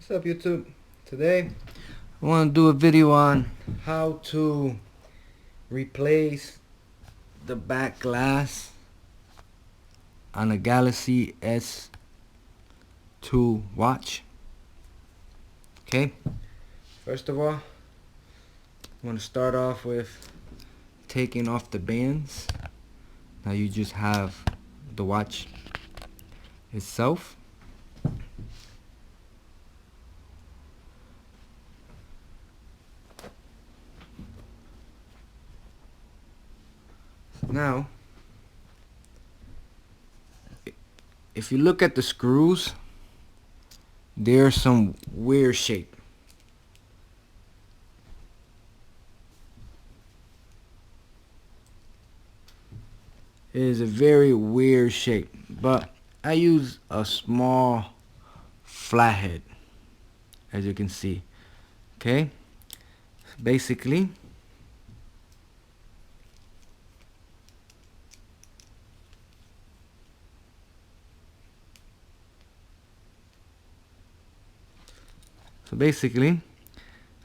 What's up, YouTube? Today I want to do a video on how to replace the back glass on a Galaxy S2 watch. Okay, first of all, I want to start off with taking off the bands. Now you just have the watch itself. Now, if you look at the screws, there's some weird shape. It is a very weird shape, but I use a small flathead, as you can see. Okay, basically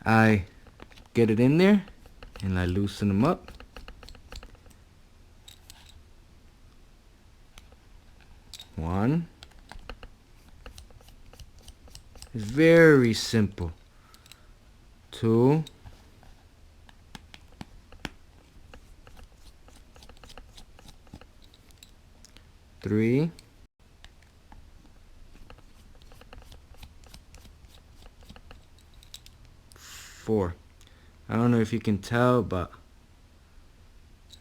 I get it in there and I loosen them up. One. It's very simple. Two. Three. Four. I don't know if you can tell, but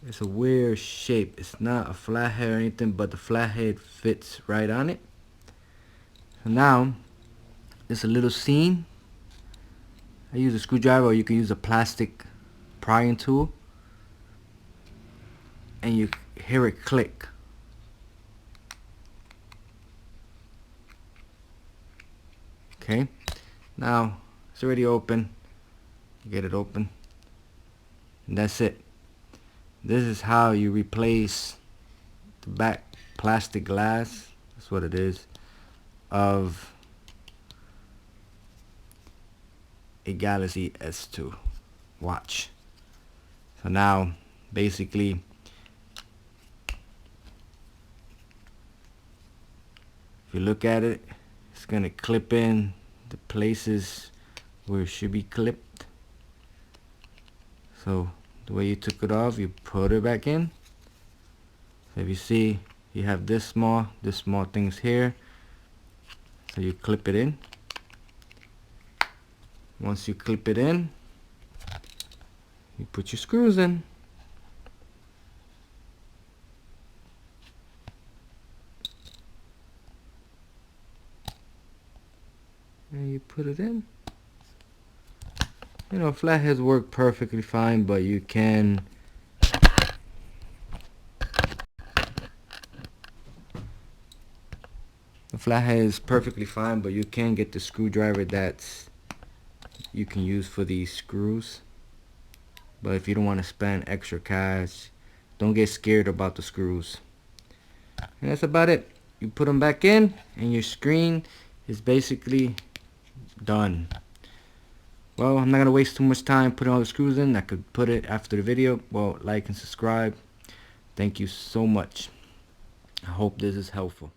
it's a weird shape. It's not a flathead or anything, but the flathead fits right on it. So now, it's a little seam. I use a screwdriver, or you can use a plastic prying tool, and you hear it click. Okay, now it's already open. Get it open, and that's it. This is how you replace the back plastic glass, that's what it is, of a Galaxy S2 watch. So now basically if you look at it, it's gonna clip in the places where it should be clipped. So the way you took it off, you put it back in. So if you see, you have this small things here. So you clip it in. Once you clip it in, you put your screws in. And you put it in. You know, flatheads work perfectly fine, but you can the flathead is perfectly fine, but you can get the screwdriver that's you can use for these screws. But if you don't want to spend extra cash, don't get scared about the screws. And that's about it. You put them back in, and your screen is basically done. Well, I'm not going to waste too much time putting all the screws in. I could put it after the video. Well, like and subscribe. Thank you so much. I hope this is helpful.